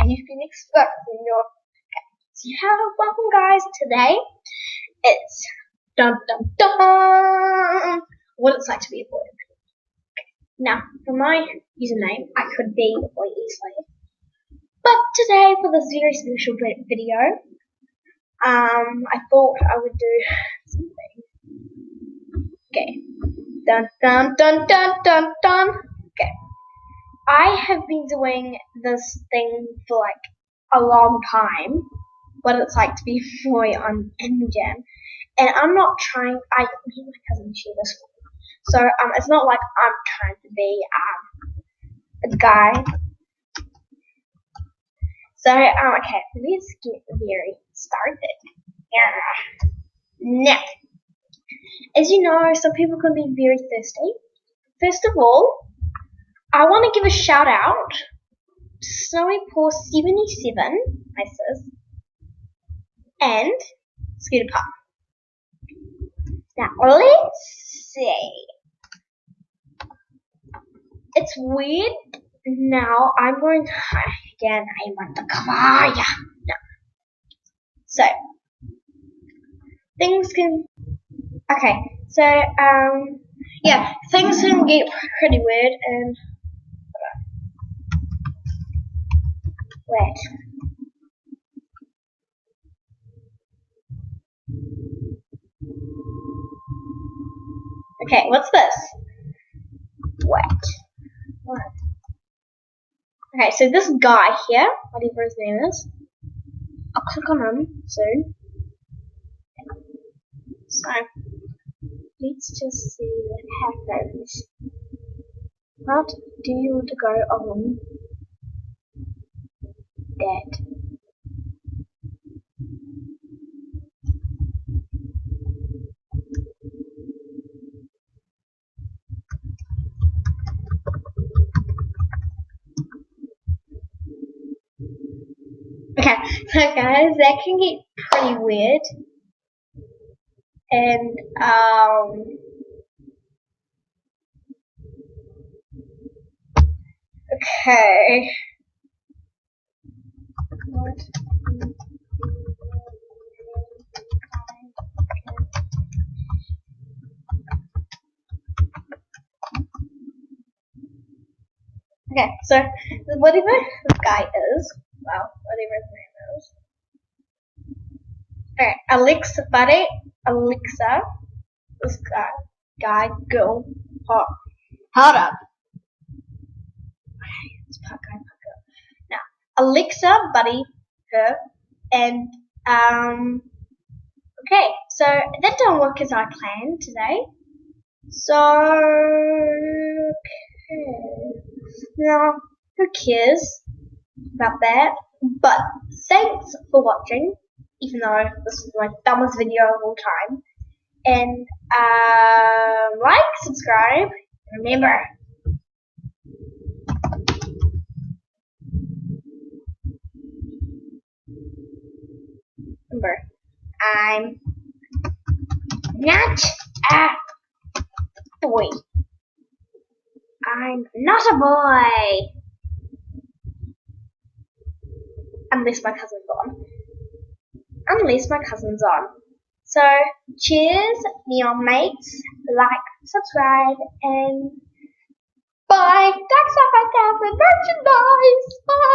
you've been expecting your. So welcome guys. Today it's dun dun dun. What it's like to be a boy. Now, for my username, I could be a boy easily. But today, for this very special video, I thought I would do something. Okay. Dun dun dun dun dun dun. Okay. I have been doing this thing for like a long time. What it's like to be a boy on Jam. And I'm not trying. Me and my cousin share this one. So it's not like I'm trying to be a guy. So okay, let's get very started. Yeah. Now, as you know, some people can be very thirsty. First of all, I want to give a shout out to Snowy Paw 77, my sis, and Scooter Pup. Now let's see. It's weird. Now I'm going to again aim at the fire. No. So things can. Okay. So yeah, things can get pretty weird and. Wait. Okay, what's this? Wait. What? Okay, so this guy here, whatever his name is, I'll click on him soon. So, let's just see what happens. What do you want to go on? That. Okay, so guys, that can get pretty weird. And okay. What? Okay, so whatever this guy is, well, whatever his name is. Okay, Alexa, this guy, girl, hold up. Okay, it's Puck guy. Now, Alexa, buddy, her, and okay, so that didn't work as I planned today. So okay. Now, who cares about that? But thanks for watching, even though this is my dumbest video of all time. And like, subscribe, and remember, I'm not a boy. I'm not a boy. Unless my cousin's on. So, cheers, neon mates. Like, subscribe, and bye. Thanks for merchandise. Bye.